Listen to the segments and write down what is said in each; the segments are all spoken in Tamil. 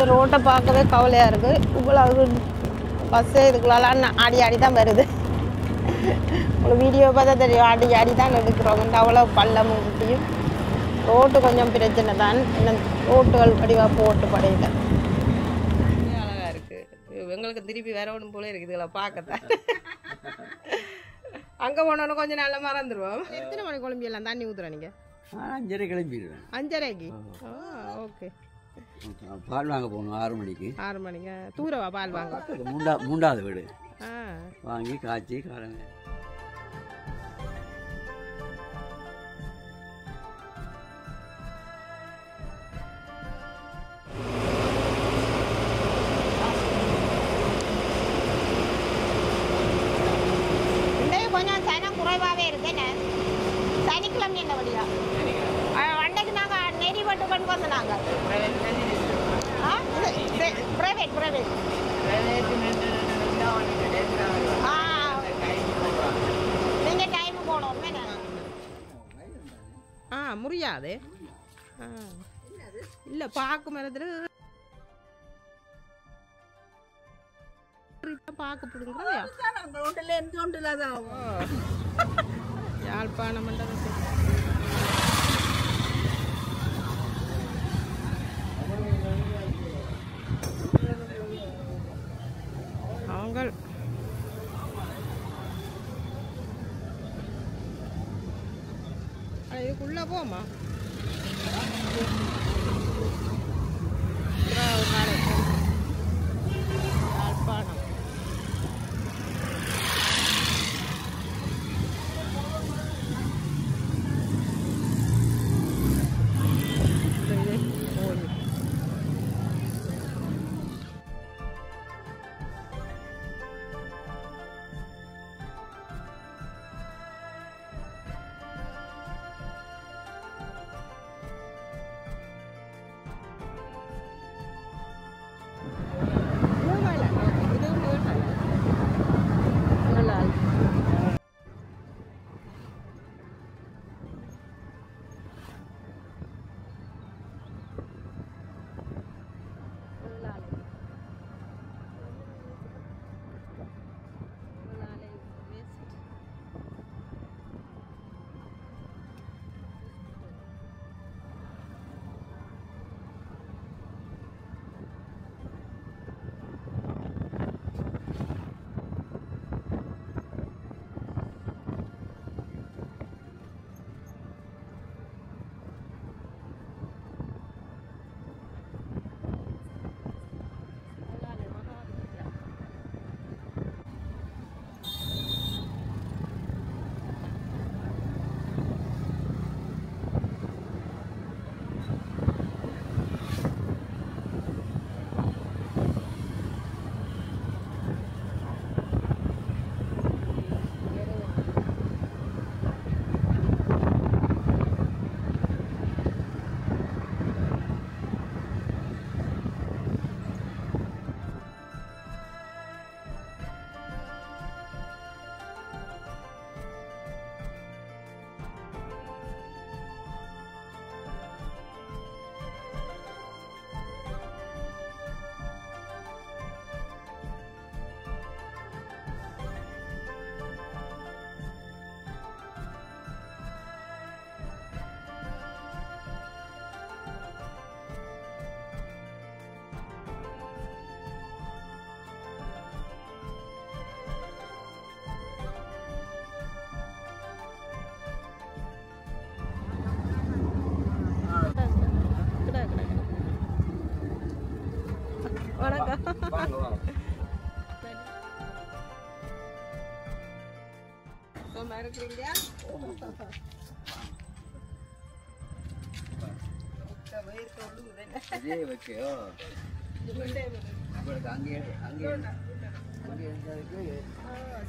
ரோட்டை பார்க்கவே கவலையாக இருக்குது. இவ்வளவு பஸ்ஸு இதுக்குள்ளலாம் ஆடி ஆடி தான் வருது. ஒரு வீடியோ பார்த்தா தெரியும், ஆடி ஆடி தான் எடுக்கிறோம். அவ்வளோ பள்ளமும் குட்டியும். ரோட்டு கொஞ்சம் பிரச்சனை தான். இன்னும் ரோட்டுகள் வடிவாக போட்டு படையில அழகாக இருக்குது. எங்களுக்கு திருப்பி வரணும் போல இருக்குது இதெல்லாம் பார்க்கத்தான். அங்கே போனோன்னு கொஞ்சம் நல்லா மறந்துடுவோம். எத்தனை மணி குழம்பியெல்லாம் தண்ணி ஊற்றுறோம் நீங்கள்? 5:30 கிளம்பிடுவேன். 5:30க்கு? ஓகே. பால் வாங்க போகணும் 6 மணிக்கு. 6 மணிக்கு தூரவா பால் வாங்க? மூன்றாவது வீடு ஆ, வாங்கி காய்ச்சி காலங்க. கொஞ்சம் சனம் குறைவாகவே இருக்குன்னு சனிக்கிழமை என்ன வழியா அன்னைக்கு நாங்கள் நெறிப்பட்டு கொண்டு வந்து நாங்கள் ப்ரைவேட் நீங்கள் டைமு போகணும் முடியாது. இல்லை பார்க்க மரத்தில் பார்க்க பிடுங்குறா யாழ்ப்பாண மண்டபத்தில் அவங்க இதுக்குள்ள போமா யாழ்ப்பாணம்.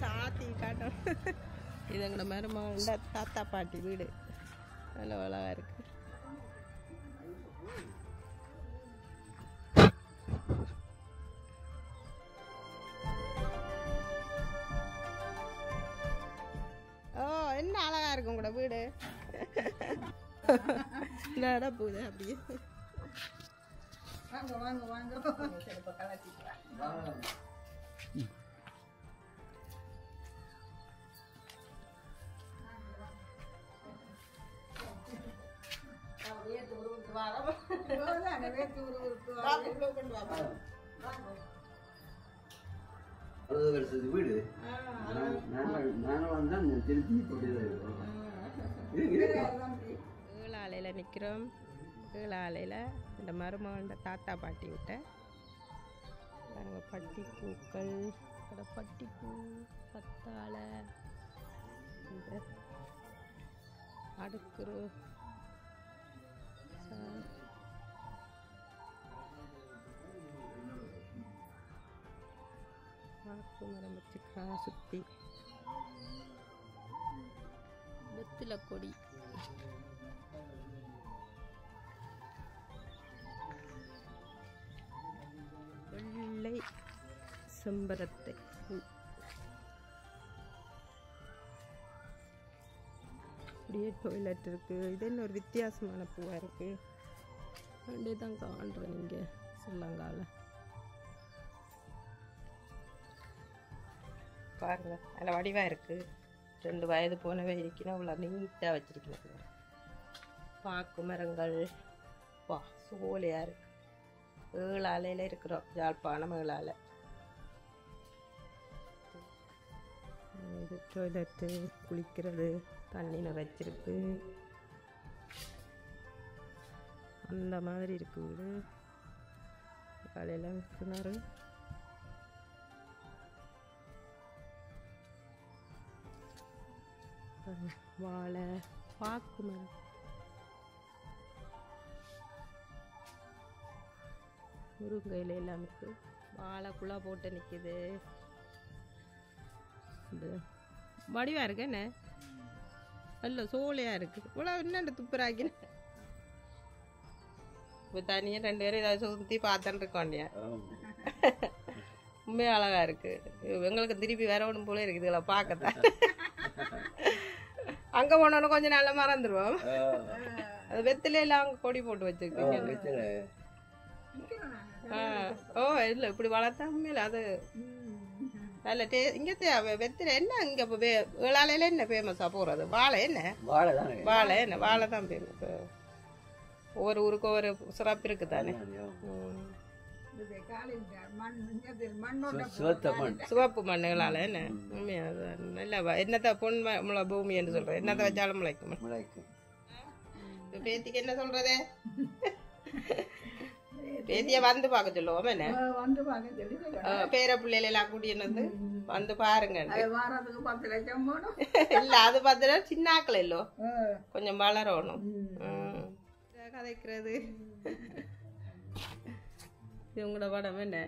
சாத்தி காட்டும். இது எங்களோட மருமகளோட தாத்தா பாட்டி வீடு. நல்ல அழகா இருக்கு. என்ன அழகா இருக்கும் உங்களோட வீடு. போகுது அப்படியே வீடு நாங்கள் வந்தால் திருச்சி கீழாலையில் நிற்கிறோம். கீழாலையில் இந்த மருமகண்ட தாத்தா பாட்டி விட்ட பாருங்க பட்டி பூக்கள், பட்டிப்பூ, பத்தாழை, இந்த அடுக்குரு மரம் வச்சுக்கா சுற்றி வெத்தில கொடி, வெள்ளை செம்பரத்தை பூ, அப்படியே டொய்லெட் இருக்கு. இது என்ன ஒரு வித்தியாசமான பூவாக இருக்கு. அப்படியே தான் காண்றேன் இங்கே ஸ்ரீலங்காவில் பாருங்க. அதில் வடிவாக இருக்குது. 2 வயது போனவே இருக்கணும். அவ்வளோ நீட்டாக வச்சுருக்கணும். பாக்கு மரங்கள் வா சோலையாக இருக்கு. 7 அலையில் இருக்கிறோம். யாழ்ப்பாணம் 7 அலை. இது டாய்லெட்டு, குளிக்கிறது, தண்ணி நிறைச்சிருக்கு. அந்த மாதிரி இருக்கு வீடு. காலையில் கிணறு, வாழை, பாக்கு மரம், முருங்கையில் எல்லாம் இருக்கு. வாழைக்குள்ளா போட்டு நிற்கிது. இது வடிவா இருக்கு. என்ன நல்ல சோலையா இருக்கு. இவ்வளோ என்னண்டு துப்புராக்கின இப்போ தனியாக 2 பேரும் ஏதாவது சுற்றி பார்த்துட்டு இருக்கோண்டியா. உண்மையாக அழகா இருக்கு. எங்களுக்கு திருப்பி வேற ஒன்றும் போல இருக்குது. இதெல்லாம் பார்க்கத்தான் அங்கே போனோன்னு கொஞ்சம் நல்லா மறந்துடுவோம். அது வெத்தில எல்லாம் அங்கே கொடி போட்டு வச்சிருக்கீங்க. ஓ இல்லை இப்படி வளர்த்தா உண்மையில அது நல்ல இங்கே வெத்தில என்ன இங்கே இப்போ 7 அலையில என்ன ஃபேமஸாக போகிறது? வாழை என்ன? வாழை என்ன? வாழை தான் ஃபேமஸ். ஒவ்வொரு ஊருக்கு ஒவ்வொரு சிறப்பு இருக்கு தானே. சிவப்பு மண்ணுகளால என்ன உண்மையா நல்ல என்னத்த பொன் பூமி என்று சொல்றேன். என்னத்த வச்சாலும் முளைக்கும். பேத்திக்கு என்ன சொல்றதே? பேத்திய வந்து பார்க்க சொல்லுவோம். என்ன பேர பிள்ளைல எல்லாம் கூட்டிட்டு வந்து பாருங்க. இல்ல அது பார்த்தா சின்ன ஆக்கள் இல்லோ, கொஞ்சம் வளரணும். கதைக்கிறது இது உங்களோட படம் என்ன?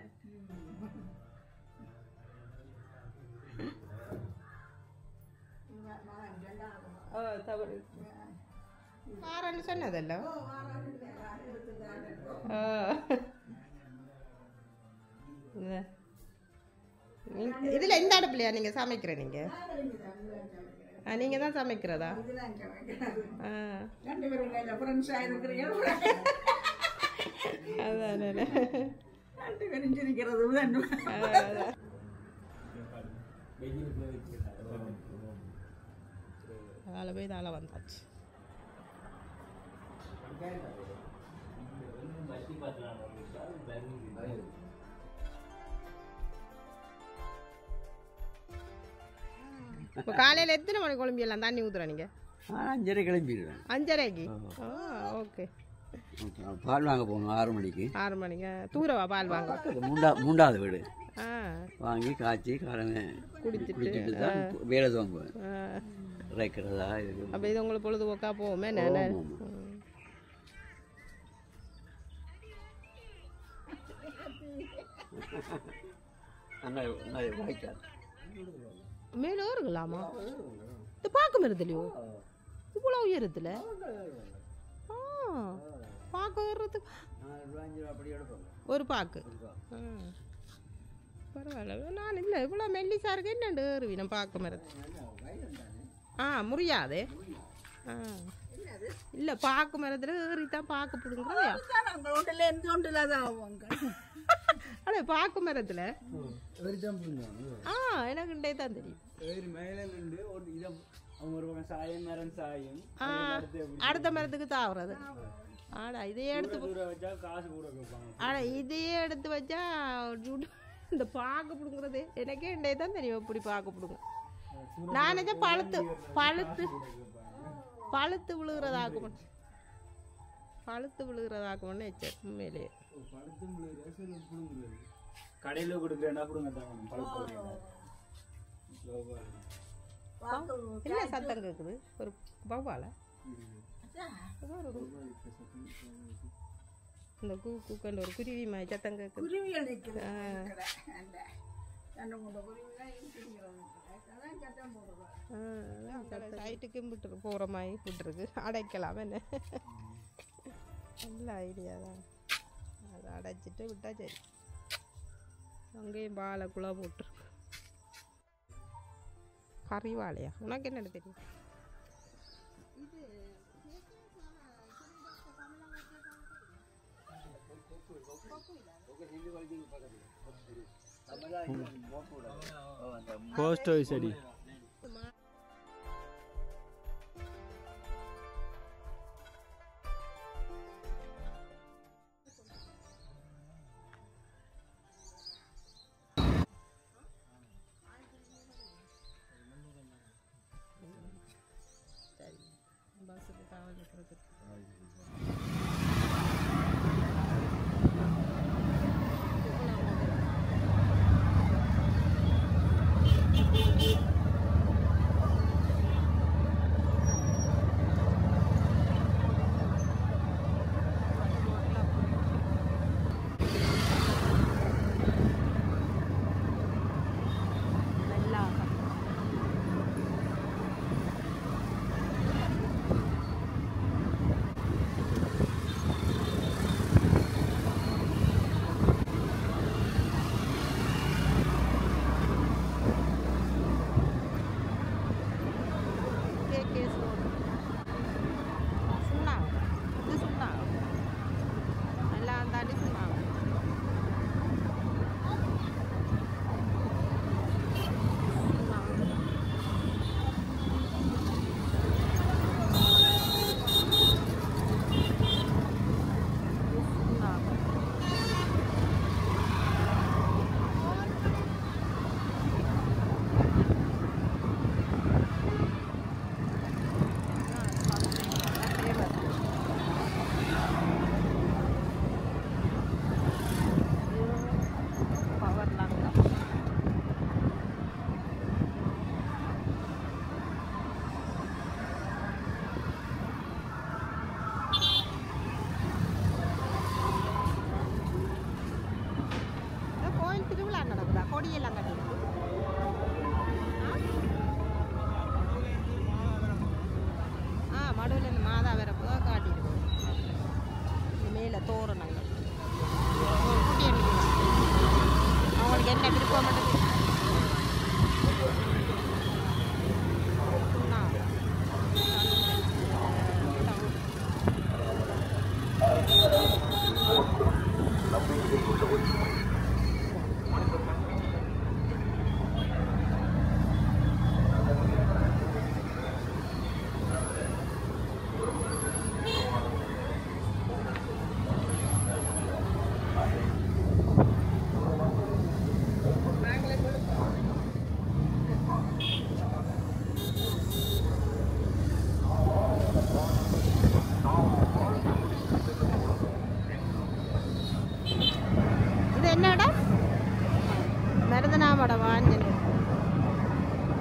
வாரன்னு சொன்னதல்ல. இதுல எந்த அடுப்புலையா நீங்க சமைக்கிற? நீங்க நீங்க தான் சமைக்கிறதா? அதால போய் இதால வந்தாச்சு. இப்போ காலையில் எத்தனை மணிக்கு குழம்பிடலாம் தண்ணி ஊற்றுற? நீங்கள் 5:30 கிளம்பிடுவேன். 5:30க்கு? ஓகே. பால் வாங்க போகணும் 6 மணிக்கு. 6 மணிக்கு தூரவா பால் வாங்க? 3வது வீடு. வாங்கி காய்ச்சி காலமே குடிச்சிட்டு தான் வேலை துவங்குவேன். இறைக்கிறதா இது. அப்போ இது உங்களுக்கு பொழுதுபோக்கா போவோமே? மேலே ஏறுங்களாமா? இது பார்க்க மருந்துலையோ இவ்வளோ உயரத்தில்? பார்க்க ஏறுறதுக்கு ஒரு பாக்கு பரவாயில்ல. நான் இல்லை இவ்வளோ மெல்லிசா இருக்கு. என்னண்டு ஏறுவி நம்ம பார்க்க மருந்து? முடியாது. இல்ல பாக்கு மரத்துல ஏறித்தான் பாக்கு பிடுங்குறதையா அடே பாக்கு மரத்துல எனக்கு இண்டே தான் தெரியும் அடுத்த மரத்துக்கு தாவுறது ஆடா இதையே எடுத்து வச்சா இந்த பாக்கு பிடுங்குறது எனக்கே இண்டே தான் தெரியும் இப்படி பாக்கு பிடுங்க நான் நினைச்சேன் பழுத்து விழுகிறதாக்கும்னு வச்சேன் உண்மையிலேயே கடையில கொடுக்குறேன்னா என்ன சத்தம் கேக்குது ஒரு பவால இந்த கூக்கண்ட ஒரு குருவி மாதிரி சத்தம் கேக்குது சைட்டுக்கு விட்டு போற மாதிரி விட்டுருக்கு அடைக்கலாம் என்ன நல்ல ஐடியா தான் அதை அடைச்சிட்டு விட்டா சரி அங்கேயும் பாலைக்குள்ளே போட்டுருக்கு கறி வாழையா உனக்கு என்னென்ன தெரியும் போஸ்ட் ஆஃபீஸ் அடி பஸ்ஸுக்கு காவல் நிற்கிறதுக்கு கொடியெல்லாம் கட்டிருக்கு மடுவில் இந்த மாதா வரப்போ காட்டியிருக்கோம் மேலே தோரணங்கள் குட்டி அடிக்கலாம் அவங்களுக்கு என்ன விருப்பம் மட்டும் மருதனாமடம் ஆஞ்சநேயர்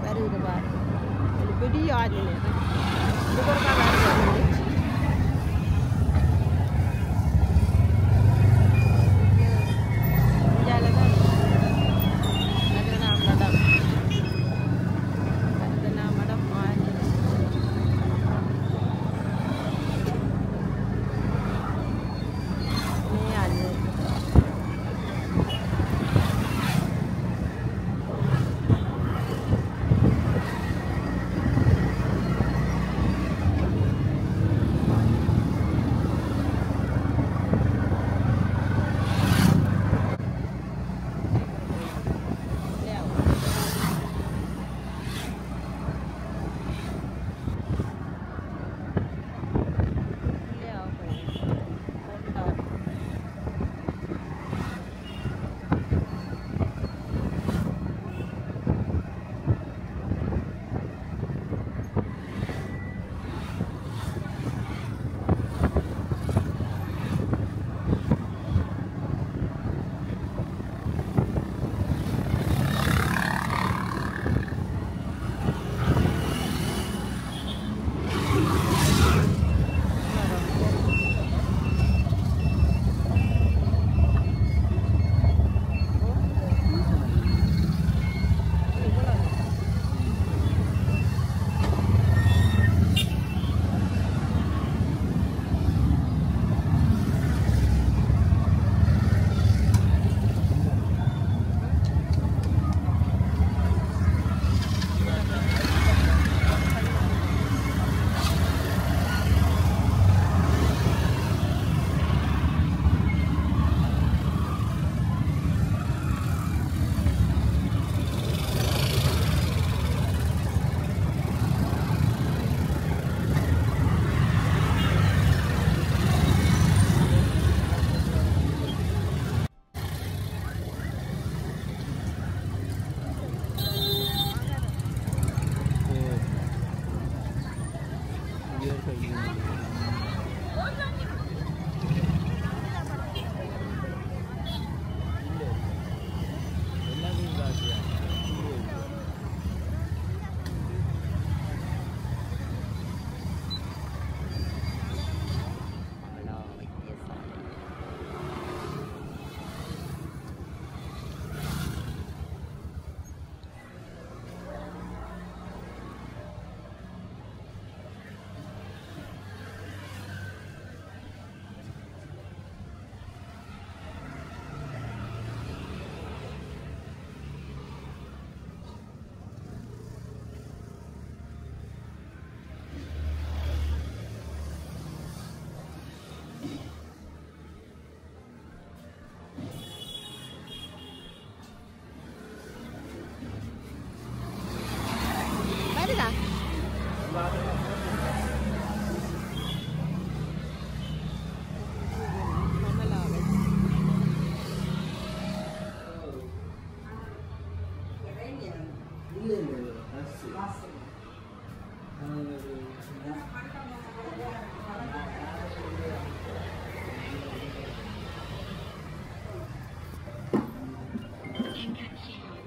வருது பாரு பெரிய ஆஞ்சநேயர்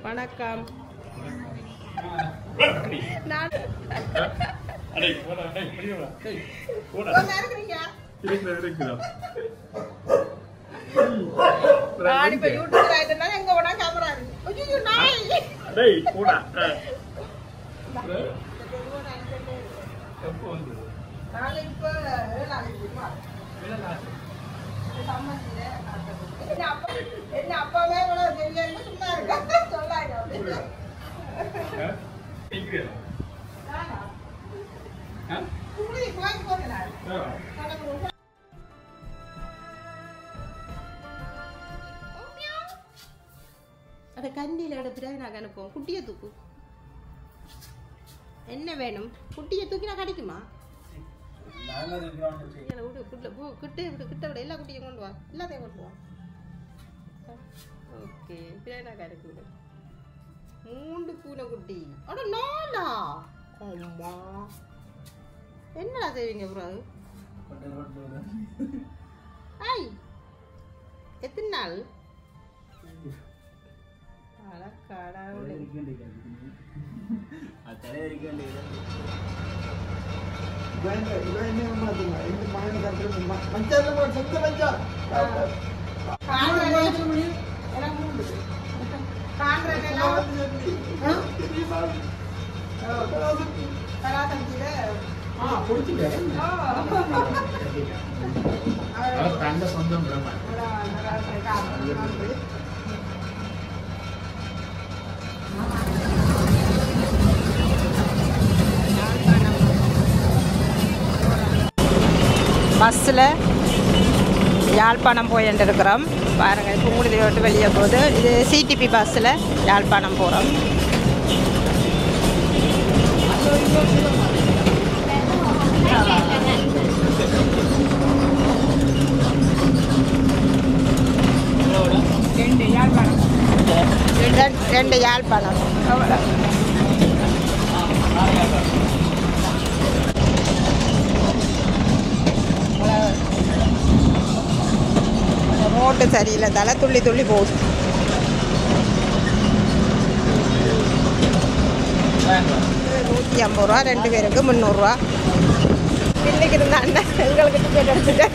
வணக்கம். நான் என்ன அப்பாவே சும்மா இருக்க சொல்லாங்க. அதை கண்டியில் எடுத்துட்டு நாங்கள் அனுப்புவோம். குட்டியை தூக்கு. என்ன வேணும்? குட்டியை தூக்கினா கிடைக்குமா? கிட்ட விட எல்லா குட்டியும் கொண்டு வா. எல்லாத்தையும் கொண்டு வா. ஓகே, பிறகு இருக்கு 3 பூனைக்குட்டி. அட நாளா? அம்மா என்னடா செய்வீங்க ப்ரோ? ஐய் எத்தனை நாள்? கடவுளே. பஸ்ஸில் யாழ்ப்பாணம் போயிட்டு இருக்கிறோம். பாருங்கள், இப்போ உங்களுக்கு விட்டு வெளியே போகுது. இது சிடிபி பஸ்ஸில் யாழ்ப்பாணம் போகிறோம். ரெண்டு யாழ்ப்பாணம். மோட்டு சரியில்லை, தலை துள்ளி துள்ளி போகுது. $150 2 பேருக்கு $300. இன்னைக்கு இருந்த அண்ணன் எங்களுக்கு டிக்கெட் எடுத்துட்டு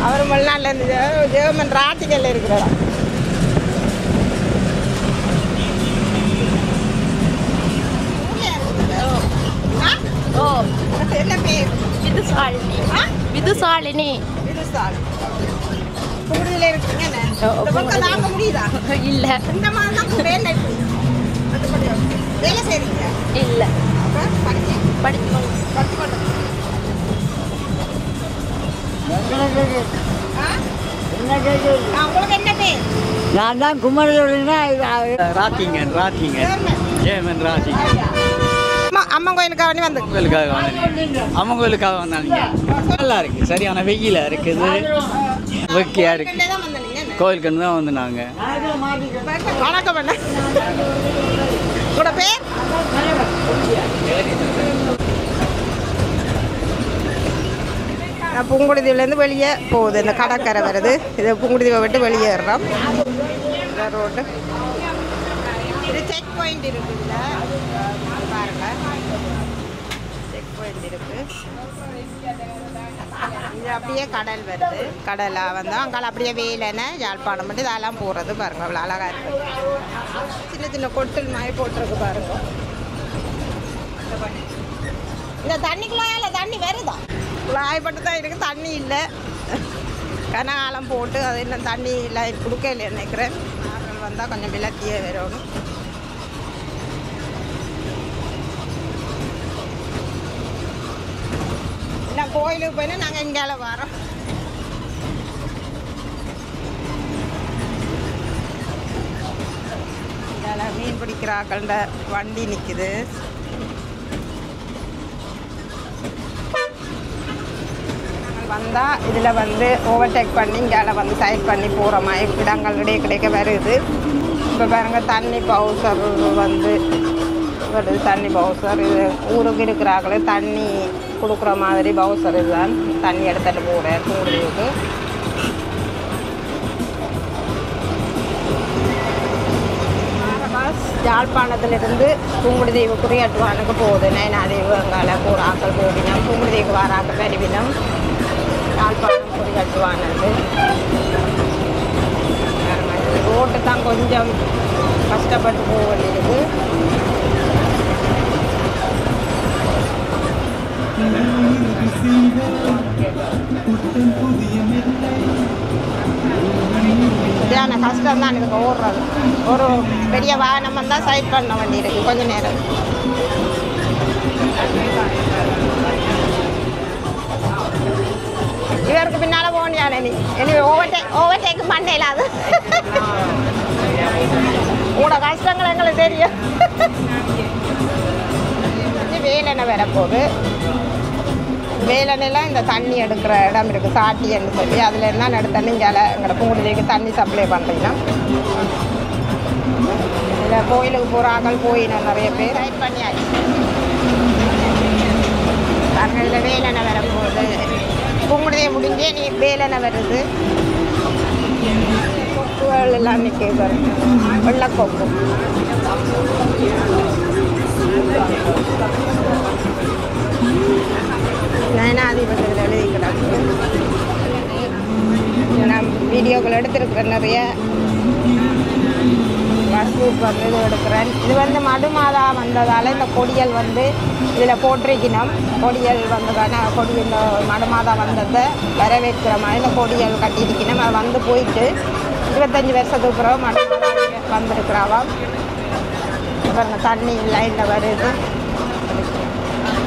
அவர் மறுநாளில் இருந்து ஜெர்மன் ராட்டிக்கல்ல இருக்கிறாரா. என்ன பேர்? விதுசாலினி. விதுசாலினி. விதுசாலினி. புகுதியில் இருக்கீங்க. நாம முடியுதா? இல்லை. இந்த மாதிரி தான் வேலை வேலை செய்றீங்க? இல்லை. படிச்சு உங்களுக்கு என்ன பேர்? நான் தான் குமரேசன். ராத்திங்கன் ஜெயமன் ராத்திங்கன். அம்மன் கோயிலுக்காக வந்து அம்மன் கோயிலுக்காக வந்தாங்க. நல்லா இருக்கு, சரியான வெயில இருக்குது, வெக்கையா இருக்கு. கோயிலுக்கு தான் வந்து நாங்கள். வணக்கம் அண்ணா, உங்களோட பேர்? புங்குடுதீவுலேருந்து வெளியே போகுது, இந்த கடற்கரை வருது. இது புங்குடுதீவை விட்டு வெளியேறுறோம். ரோடு இது செக் பாயிண்ட் இருக்குல்ல, பாருங்க செக் பாயிண்ட் இருக்கு. இது அப்படியே கடல் வருது. கடலாக வந்தோம் அங்கால அப்படியே வேலைன்னு யாழ்ப்பாணம் மட்டும் இதெல்லாம் போகிறது பாருங்க, அவ்வளோ அழகாக இருக்குது. சின்ன சின்ன கொட்டில் மாதிரி போட்டிருக்கு பாருங்க. இந்த தண்ணிக்குள்ளால தண்ணி வருதா? குழாய்பட்டு தான் இருக்குது, தண்ணி இல்லை. கனகாலம் போட்டு அது இன்னும் தண்ணி இல்லை கொடுக்க இல்லை நினைக்கிறேன். ஆறுகள் வந்தால் கொஞ்சம் விளக்கியே வரணும். நான் கோயிலுக்கு போயினா நாங்கள் இங்கால வரோம். இங்கால மீன் பிடிக்கிறாக்கள்ட வண்டி நிற்குது. வந்தால் இதில் வந்து ஓவர்டேக் பண்ணி இங்கால வந்து சைட் பண்ணி போகிற மாதிரி இடங்கள் கிடைக்க வருது. இப்போ பாருங்கள் தண்ணி பவுசர் வந்து வருது. தண்ணி பவுசர் இது ஊருக்கு இருக்கிறாங்களே தண்ணி கொடுக்குற மாதிரி பவுசர் இதுதான். தண்ணி எடுத்துகிட்டு போகிறேன் ஊருக்கு. யாழ்ப்பாணத்திலிருந்து பூங்குடிதீவு குறியாட்டுவானுக்கு போகுது. நயனாதீவு அங்கால போகிற ஆக்கள் போவினம், பூங்குடிதீவுக்கு வர ஆக்கள் வருவினம். யாழ்ப்பாணம் குறியாட்டுவானது ரோட்டு தான் கொஞ்சம் கஷ்டப்பட்டு போக வேண்டியது. சரியான கஷ்டம் தான் இதுக்கு ஓடுறது. ஒரு பெரிய வாகனம் வந்தால் சைட் பண்ண வேண்டியிருக்கு கொஞ்ச நேரம். இவருக்கு பின்னால போனியானே நீ இனி ஓவர்டேக்கு பண்ணல. அது கூட கஷ்டங்கள் எங்களுக்கு தெரியும். வேலனை வரப்போகுது. வேலனையில் இந்த தண்ணி எடுக்கிற இடம் இருக்குது சாட்டின்னு சொல்லி, அதில் இருந்தால் நடு தண்ணி இங்கே எங்களோட பூங்குடிக்கு தண்ணி சப்ளை பண்ணுறீங்கன்னா இதில் கோயிலுக்கு போகிறாங்க போயினோம் நிறைய பேர் ரைட் பண்ணியாச்சு. பாருங்க இதில் வேலனை வரப்போகுது. பூங்குடியை முடிஞ்சே நீ வேலனை வருது. கொக்குகள் எல்லாம் நிற்க பாருங்க, வெள்ளக்கொக்கு. நயனாதிபதியில் எழுதிக்கிறாங்க. நான் வீடியோக்கள் எடுத்துருக்குறேன் நிறைய. பஸ்ரூப் வந்து இது எடுக்கிறேன். இது வந்து மடுமாதா வந்ததால் இந்த கொடியல் வந்து இதில் போட்டிருக்கணும். கொடியல் வந்ததான கொடி இந்த மடுமாதா வந்ததை வரவேற்கிற மாதிரி இந்த கொடியல் கட்டியிருக்கணும். அது வந்து போயிட்டு 25 வருஷத்துக்கு பிறகு மடுமாதா வந்திருக்கிறாவாம். அப்புறம் தண்ணி லைனில் வருது,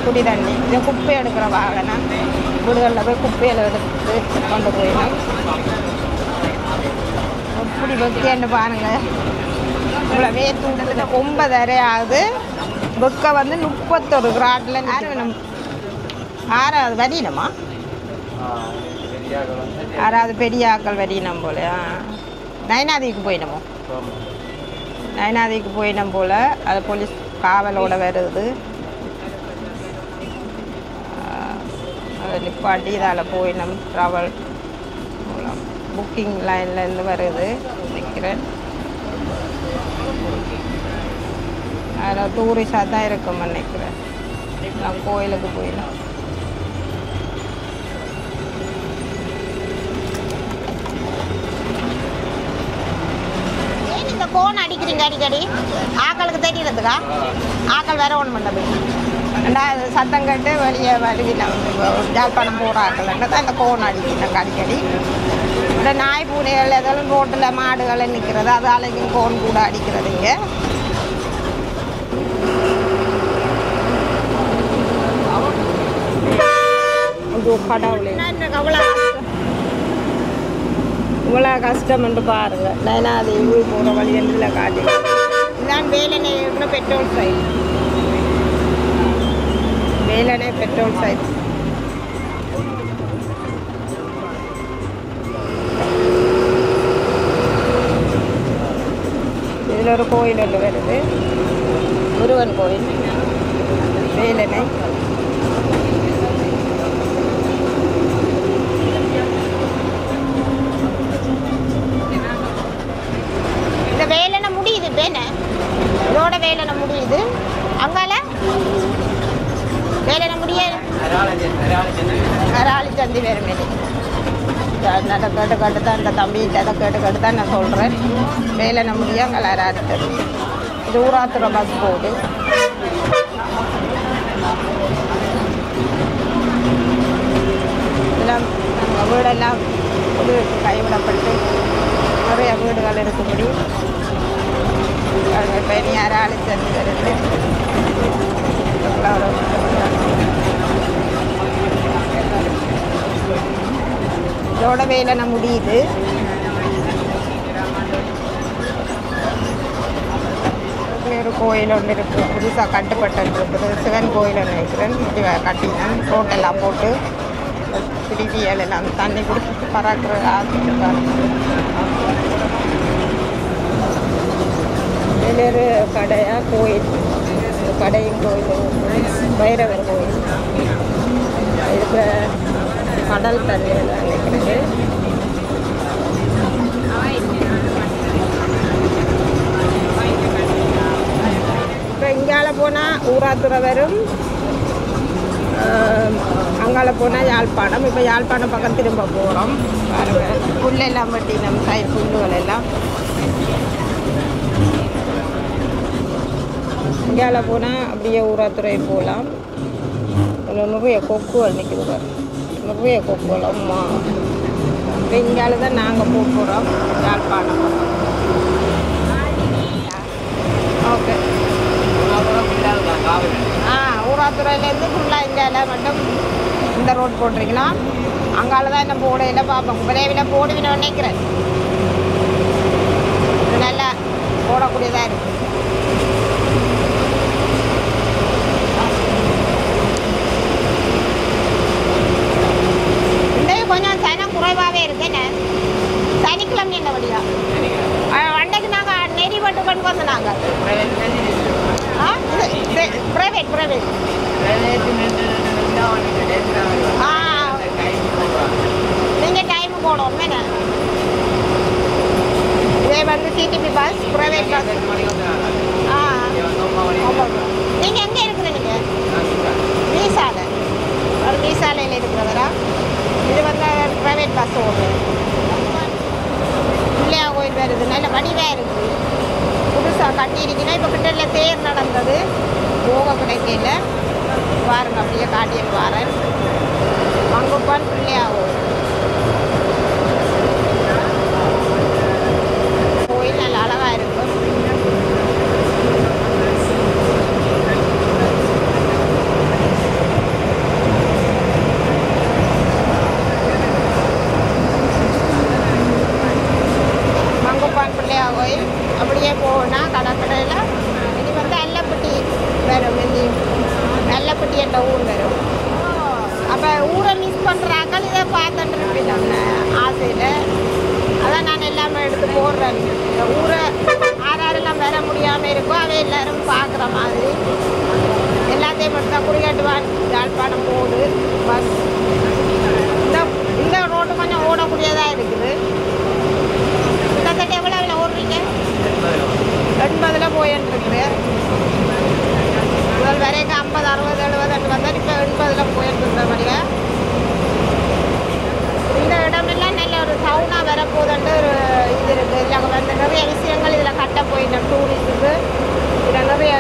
குடி தண்ணி. இதை குப்பை எடுக்கிற வாகனம் வீடுகளில் போய் குப்பையில் எடுத்து கொண்டு போயிடும். எப்படி வெக்கைன்னு பாருங்கள். இவ்வளோ வேத்தூடத்தில் 9:30 ஆகுது. வெக்கை வந்து 31 கிராட்டில் வேணும். 6வது வரினமா 6வது பெரிய ஆக்கள் வரினம் போல. நயனாதிக்கு போயிடமோ, நயனாதிக்கு போயிடும் போல். அது போலீஸ் காவலோட வருது. அதை நிப்பாட்டி இதால் போயிடும். ட்ராவல் புக்கிங் லைன்லேருந்து வருது நிற்கிறேன். அதில் டூரிஸ்டாக தான் இருக்கும் நினைக்கிறேன். நான் கோயிலுக்கு போயிடலாம். ஏன் இந்த கோன் அடிக்கிறீங்க அடிக்கடி? ஆக்களுக்கு தெரியறதுக்கா? ஆக்கள் வேற ஒன்று பண்ண போய் சத்தம் கேட்டு வெளியே வருவினா ஜாழ்ப்பாணம் போகிற ஆக்கள் தான் இந்த கோன் அடிக்கிறாங்க அடிக்கடி. இந்த நாய் பூனைகள் எதாலும் ரோட்டில் மாடுகளை நிற்கிறது, அதாலையும் கோன் கூட அடிக்கிறதுங்க. கடவுளே, இவ்வளோ கஷ்டம்னு பாருங்க. நயனாதேவி போகிற வழி எல்லாம் காட்டி இதுதான் Velanai petrol side. Velanai petrol side. இதில் ஒரு கோயில் ஒன்று வருது, முருகன் கோயில் வேலனை. இந்த வேலனை முடியுது பேன, இதோட வேலனை முடியுது. அங்கால வேலனை முடிய அராளி சந்தி வேறு மேலே அதை கேட்டு தான் இந்த தம்பிகிட்ட அதை கேட்டு தான் நான் சொல்கிறேன். வேலனை முடிய அங்கே அராளி சந்தி. இது ஊராத்துற பஸ் போகுது. இதெல்லாம் நம்ம வீடெல்லாம் புது கைவிடப்பட்டு நிறைய வீடுகள் இருக்கும்படி இப்போ இனி அராளி சந்தி வருது. இதோட வேலனை முடியுது. ஒரு கோயில் ஒன்று இருக்குது, புதுசாக கட்டுப்பட்டு இருக்குது. சிவன் கோயில் ஒன்று இருக்கிறேன். கட்டினேன் ரோட்டெல்லாம் போட்டு திருவியல் எல்லாம் தண்ணி குடிச்சிட்டு பறக்கிற ஆக்கிட்டுருக்காங்க. இதில் ஒரு கடையாக கோயில், கடையும் கோயில் பைரவர் கோயில் இருக்கிற கடல் தண்ணியில் நினைக்கிறது. ஊராத்துறை வரும். அங்கால போனால் யாழ்ப்பாணம். இப்போ யாழ்ப்பாணம் பக்கம் திரும்ப போகிறோம். புல்லெல்லாம் வெட்டி நம்ம சைடு புல்லுகள் எல்லாம் இங்கால போனால் அப்படியே ஊராத்துறை போகலாம். அதில் நிறைய கொக்குகள் நிற்குது பாரு, நிறைய கொக்குகள். அம்மா இப்போ இங்கால தான் நாங்கள் போக போகிறோம் யாழ்ப்பாணம். ஓகே. ஊராத்துறையிலேருந்து ஃபுல்லாக இந்தியாவில் மட்டும் இந்த ரோட் போட்டிருக்கலாம். அங்கால தான் என்ன போடையில் பார்ப்போம். விரைவில் போடுவின்னு நினைக்கிறேன். இது நல்லா போடக்கூடியதாக இருக்குது. இன்றைக்கு கொஞ்சம் சனம் குறைவாகவே இருக்குன்னு சனிக்கிழமை என்ன வழியா அன்றைக்கு நாங்கள் நெறி பட்டு கொண்டு வந்தோம். நாங்கள் ப்ரைவேட் நீங்கள் டைமு போடணும் என்ன. இதே வந்து சிடிபி பஸ், ப்ரைவேட் பஸ். நீங்கள் எங்கே இருக்கிறீங்க? மீசாலை. ஒரு மீசாலையில் இருக்கிறவரா? இது வந்து ப்ரைவேட் பஸ் ஓடுது. பிள்ளையா கோயில் வருது, நல்ல வடிவாக இருக்குது. புதுசாக கட்டியிருக்கீங்கன்னா இப்போ கிட்டத்தில் தேர் நடந்தது, போக கிடைக்கல. பாருங்க அப்படியே காட்டிட்டு வாரேன். மங்குப்பான் பிள்ளையாகும் கோயில் நல்ல அழகாக இருக்கும். மங்குப்பான் பிள்ளையா கோயில் அப்படியே போனால் கடற்கரையில் இனி வந்து அல்லப்பட்டி வரும். நல்லப்பட்டி என்ற ஊர் வரும். அப்போ ஊரை மிஸ் பண்ணுறாக்கள் இதை பார்த்துட்டு இருப்பீங்க ஆசையில். அதான் நான் எல்லாமே எடுத்து போடுறேன். இந்த ஊரை ஆறாரெல்லாம் வர முடியாமல் இருக்கும், அவை எல்லோரும் பார்க்குற மாதிரி எல்லாத்தையும் மட்டும் தான். குடிகாட்டுவான் யாழ்ப்பாணம் போகுது பஸ். இந்த ரோடு கொஞ்சம் ஓடக்கூடியதாக இருக்குது. கிட்டத்தட்ட எவ்வளோ ஓடுறீங்க? 80 போயின்னு இருக்குது. முதல் வரைக்கும் 50, 60, 70 வந்தால் இப்போ 80 போயிட்டு இருந்தபடியா. இந்த இடமெல்லாம் நல்ல ஒரு டவுனாக வரப்போதுன்ட்டு ஒரு இது இருக்குது. இதில் வந்து நிறைய விஷயங்கள் இதில் கட்ட போயிட்டோம் டூரிஸ்ட்டுக்கு. இதில் நிறைய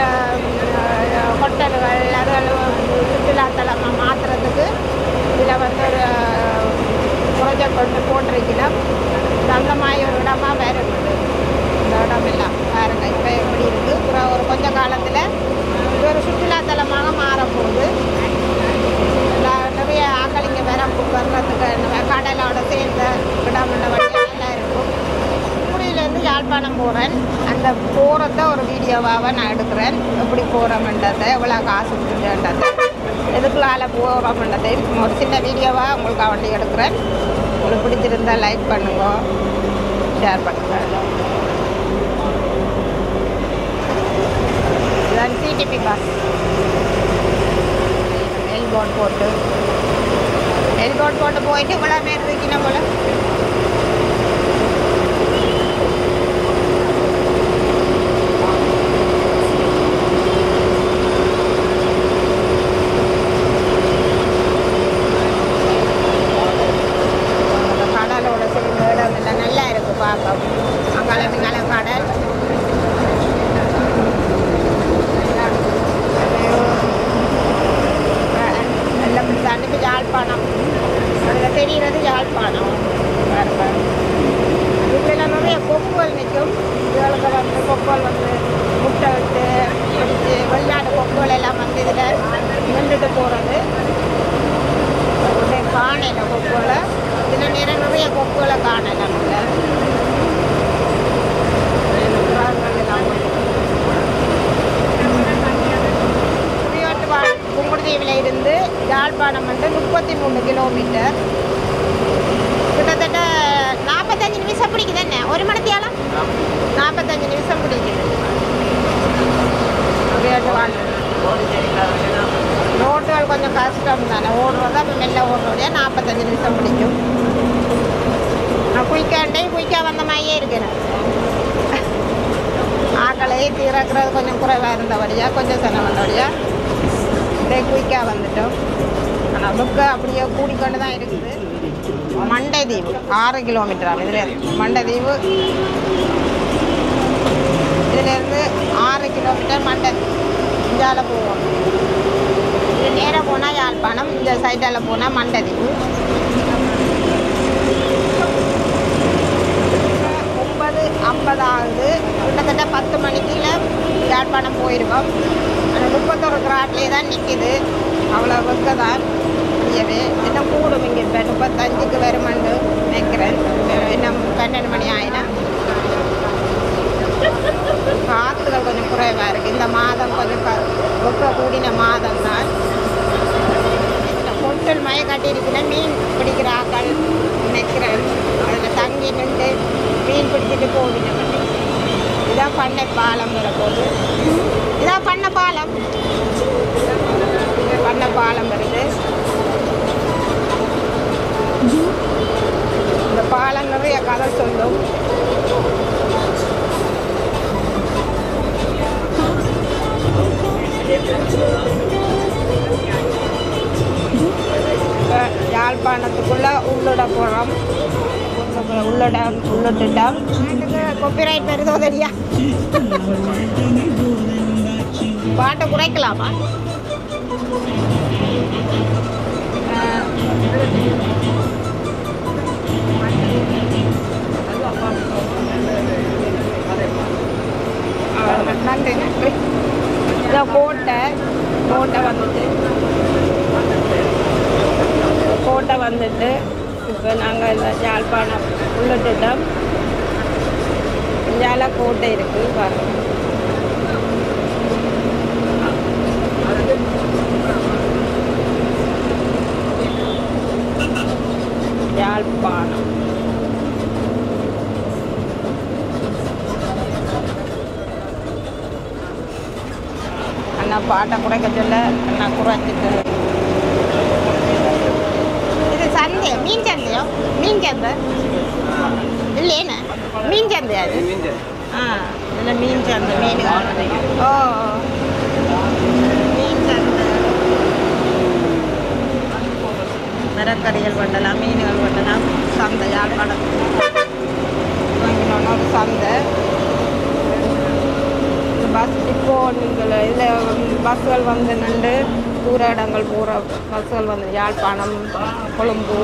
ஹோட்டல்கள் அது சுற்றுலாத்தலமாக மாற்றுறதுக்கு இதில் வந்து ஒரு ப்ராஜெக்ட் கொண்டு போட்டிருக்கலாம். அந்த மாதிரி ஒரு இடமா வேறு இருக்குது. இந்த இடமெல்லாம் பாருங்க இப்போ எப்படி இருக்குது. அப்புறம் ஒரு கொஞ்ச காலத்தில் இது ஒரு சுற்றுலாத்தலமாக மாறப்போகுது. நிறைய ஆக்கள் இங்கே வர்றதுக்கு கடலோட சேர்ந்த இடமெல்லாம் வழியாக இருக்கும். குடியிலேருந்து யாழ்ப்பாணம் போகிறேன். அந்த போகிறத ஒரு வீடியோவாக நான் எடுக்கிறேன். எப்படி போகிறோம்ன்றதை, எவ்வளோ காசு கொடுக்குறேன்றதை, எதுக்குள்ளால போகிறோம்ன்றதை ஒரு சின்ன வீடியோவாக உங்களுக்கு வண்டி எடுக்கிறேன். உங்களுக்கு பிடிச்சிருந்தால் லைக் பண்ணுங்க, ஷேர் பண்ணுங்கள். இதுதான் சிடிபி பஸ். எல்போர்ட் போட்டு போயிட்டு இவ்வளோ பேர் இருக்கணும் போல. கடலோட சேர்ந்த இடம் எல்லாம் நல்லா இருக்கு பார்க்க. அங்கால பின்னால கடல். எல்லாம் தாண்டி யாழ்ப்பாணம். அதில் தெரிகிறது யாழ்ப்பாணம். இதுலாம் நிறைய கொக்குகள் நிற்கும். இதுகளுக்கு வந்து கொக்குகள் வந்து முட்டை விட்டு பிடிச்சி வெளிநாடு கொக்குகள் எல்லாம் வந்து இதில் நின்றுட்டு போகிறது. காணல கொக்குகளை. இதில் நிறைய கொக்குகளை காணல. கும்புடுதீவில் இருந்து யாழ்ப்பாணம் வந்து 33 கிலோமீட்டர். கிட்டத்தட்ட 45 நிமிஷம் பிடிக்குது. என்ன ஒரு மணித்தியாலம் 45 நிமிஷம் பிடிக்குது. ரோட்டுகள் கொஞ்சம் கஷ்டம் தானே ஓடுறதா. இப்போ மெல்ல ஓடுறோடைய 45 நிமிஷம் பிடிக்கும். நான் குயிக்காக வந்த மாதிரியே இருக்கிறேன். ஆக்களை ஏற்றி இறக்குறது கொஞ்சம் குறைவாக இருந்தபடியாக கொஞ்சம் செலவந்தபடியாக இதே குயிக்காக வந்துட்டோம். ஆனால் புக்கு அப்படியே கூடிக்கொண்டு தான் இருக்குது. மண்டைதீவு 6 கிலோமீட்டர் இதில் மண்டைதீவு இதிலேருந்து 6 கிலோமீட்டர் மண்டைதீவு இஞ்சால போவோம். இது நேராக போனால் யாழ்ப்பாணம், இந்த சைட்டால் போனால் மண்டைதீவு. 9:50 ஆகுது. கிட்டத்தட்ட 10 மணிக்குள்ள யாழ்ப்பாணம் போயிடுவோம். அந்த 31 கிராட்லேயே தான் நிற்கிது. அவ்வளோ வெக்க தான் முடியவே. இன்னும் கூடும் இங்கே இப்போ 35க்கு வருமென்று நினைக்கிறேன். இன்னும் 12 மணி ஆயினா காற்றுகள் கொஞ்சம் குறைவாக இருக்குது. இந்த மாதம் கொஞ்சம் வெக்க கூடின மாதம் தான். ஹோட்டல் மய கட்டியிருக்கிற மீன் பிடிக்கிற ஆக்கள் நினைக்கிறேன். அதில் தங்கி நின்று மீன் பிடிச்சிட்டு போவின பண்ணி. இதான் பண்ணை பாலம் வரப்போகுது. இதான் பண்ணை பாலம். பண்ணை பாலம் வருது. இந்த பாலம் நிறைய கதை சொல்லும். யாழ்ப்பாணத்துக்குள்ள உள்ளிட போகிறோம். உள்ளிட்டுட்டோம். காப்பிரைட் வருதோ தெரியா? பாட்டை குறைக்கலாமா? நன்றி நன்றி. இதான் கோட்டை வந்துட்டு இப்போ நாங்கள் இந்த யாழ்ப்பாணம் உள்ளிட்டுட்டோம். இந்தியால கோட்டை இருக்குது பாருங்கள். யாழ்ப்பாணம் அண்ணா பாட்டை குறைக்க சொல்ல அண்ணா குறைச்சிட்டு. இது சந்தை, மீன் சந்தையோ? மீன் சந்தை இல்லையேண்ணே, மீன் சந்தையா அது? ஆ, இதில் மீன் சந்தை. மீன் ஓ, மீன் சந்தை. மரக்கறிகள் வெட்டலாம், மீன்கள் வெட்டலாம். சந்தை யாழ்ப்பாணம் வாங்கினோன்னா ஒரு சந்தை. பஸ் இப்போ நீங்கள் இதில் பஸ்ஸுகள் வந்து நின்று தூர இடங்கள் போகிற பஸ்ஸுகள் வந்து யாழ்ப்பாணம், கொழும்பு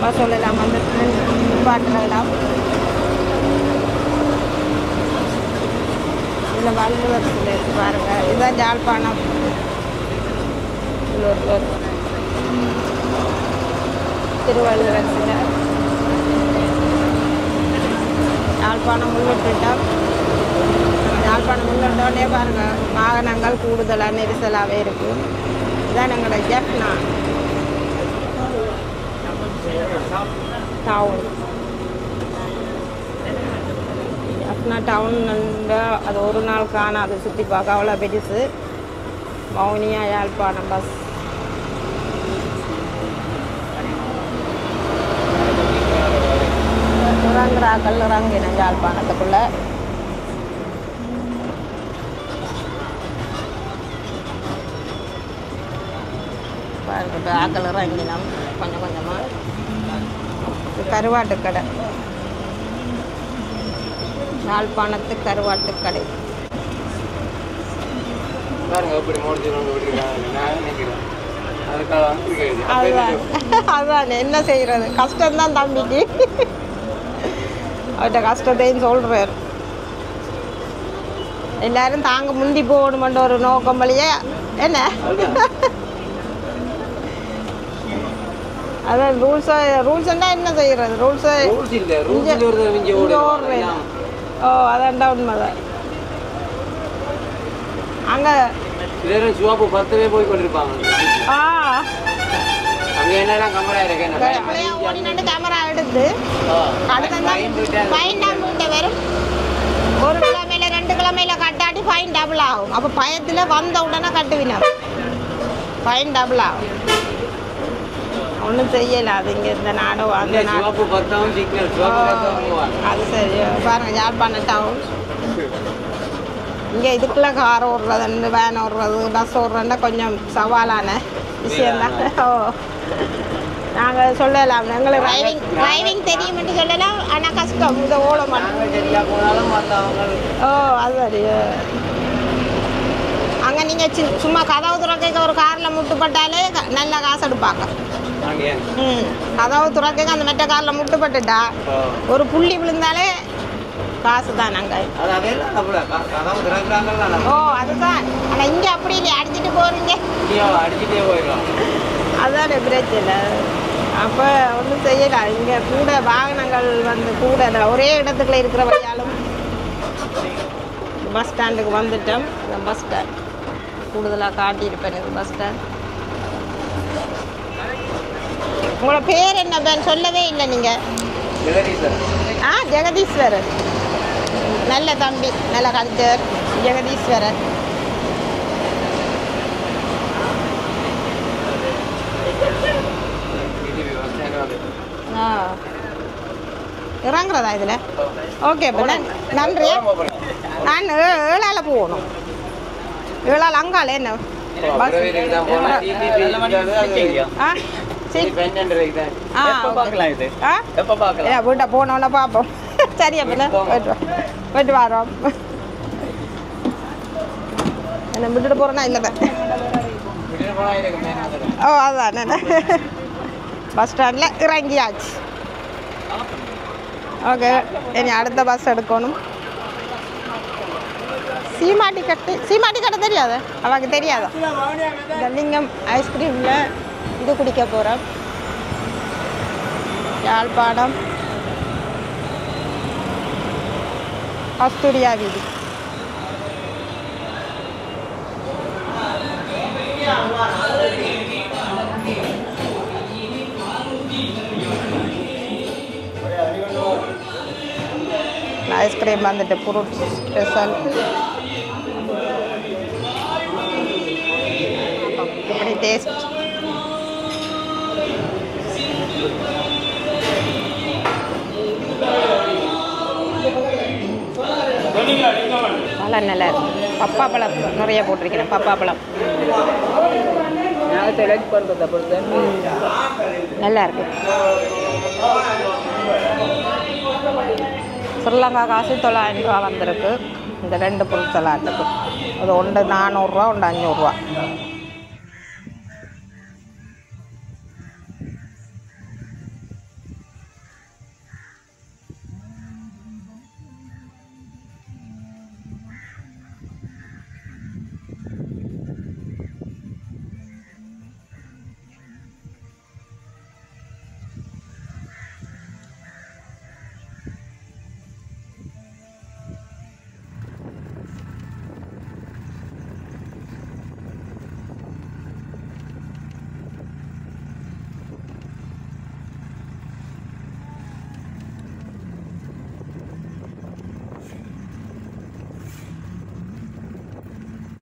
பஸ்ஸுகள் எல்லாம் வந்து பாட்டுற இடம். இதில் வள்ளுவர் சிலை பாருங்கள். இதுதான் யாழ்ப்பாணம் திருவள்ளுவர் சிலை. யாழ்ப்பாணம் உள்ளிட்டுட்டோம். யாழ்ப்பாணம் உள்ளிட்டோடனே பாருங்கள் வாகனங்கள் கூடுதலாக நெரிசலாகவே இருக்கும். இதுதான் எங்களோட ஜெஃப்னா டவுன். ஜெஃப்னா டவுன் அது ஒரு நாள் காணாது சுற்றி பார்க்க, அவ்வளோ பெருசு. மௌனியா யாழ்ப்பாணம் பஸ். இறங்குறாக்கள் இறங்கினேன் யாழ்ப்பாணத்துக்குள்ளே. பாருங்க ஆக்கள் இறங்கினோம் கொஞ்சம் கொஞ்சமாக. கருவாட்டு கடை, யாழ்ப்பாணத்து கருவாட்டு கடை. அதுதான் என்ன செய்யறது, கஷ்டம்தான் தம்பிக்கு. அவர்கிட்ட கஷ்டத்தையும் சொல்றாரு. எல்லாரும் தாங்க முந்தி போகணுமென்ற ஒரு நோக்கம் வழியே என்ன அதான் ரூல்ஸ்ன்னா என்ன செய்யறது, ரூல்ஸை ஓ அதான்டா உண்மைதான். அங்கே சிவாப்பு 10 பேர் போய் கொண்டிருப்பாங்க. ஓடினாண்டு கேமரா எடுத்து அடுத்த ஃபைன் வரும். 1 கிழமையில 2 கிழமையில கட்டாட்டி ஃபைன் டபுள் ஆகும். அப்போ பயத்தில் வந்த உடனே கட்டுவினா ஃபைன் டபுள் ஆகும். ஒன்றும் செய்யலை. அது இங்கே இந்த நாடோ அந்த அது சரி. பாருங்க யாழ்ப்பாணம் டவுன் இங்கே இதுக்குள்ளே கார் ஓடுறது வேன் ஓடுறது பஸ் ஓடுறதுன்னா கொஞ்சம் சவாலான விஷயந்தான். ஓ நாங்கள் சொல்லலாம் எங்களுக்கு டிரைவிங் தெரியுமென்று சொல்லலாம். ஆனால் கஷ்டம் இதை ஓட மாட்டோம். ஓ அது அங்கே நீங்கள் சும்மா கதவு துறக்க ஒரு காரில் முட்டுப்பட்டாலே நல்ல காசு எடுப்பாங்க. கதவு துறக்க அந்த மெட்ட காரில் முட்டுப்பட்டுட்டா ஒரு புள்ளி விழுந்தாலே காசு தான். நாங்கள் ஓ அதுதான். ஆனால் இங்கே அப்படி இல்லையா, அடிச்சுட்டு போகிறீங்க, அதான் பிரச்சனை. அப்போ ஒன்றும் செய்யலாம். இங்கே கூட வாகனங்கள் கூட ஒரே இடத்துக்குள்ள இருக்கிற வழியாலும் பஸ் ஸ்டாண்டுக்கு வந்துட்டோம். பஸ் ஸ்டாண்ட் கூடுதலாக காட்டியிருப்பேன். இது பஸ் ஸ்டாண்ட். உங்களோட பேர் என்ன பேர் சொல்லவே இல்லை நீங்கள்? ஜெகதீஸ்வரன். நல்ல தம்பி, நல்ல கல்ச்சர். ஜெகதீஸ்வரன். இறங்குறதா இதில்? ஓகே. இப்போ நன்றி. நான் 7ஆல் போகணும். 7ஆல் அங்கால என்ன பஸ்? வீட்டை போனோன்னு பார்ப்போம். சரி அப்படின்னா போயிட்டு வரோம். என்ன விட்டுட்டு போகிறேன்னா இல்லை தான். ஓ அதான் பஸ் ஸ்டாண்டில் இறங்கியாச்சு. ஓகே, இனி அடுத்த பஸ் எடுக்கணும். சீமாட்டி கட்டு தெரியாது அவனுக்கு தெரியாதா? இந்த லிங்கம் ஐஸ்கிரீமில் இது குடிக்க போகிறோம். யாழ்ப்பாணம் கஸ்தூரியா வீதி. ஐஸ்கிரீம் வந்துட்டு ஃப்ரூட் ஸ்பெஷல். இப்படி டேஸ்ட். பழம் நல்லா இருக்கும். பப்பா பழம் நிறைய போட்டிருக்கிறேன். பப்பா பழம் நல்லா இருக்கு. ஸ்ரீலங்கா காசு 900 ரூபா வந்திருக்கு இந்த 2 பொருட்களாட்டுக்கு. அது ஒன்று 400 ரூபா, ஒன்று 500 ரூபா.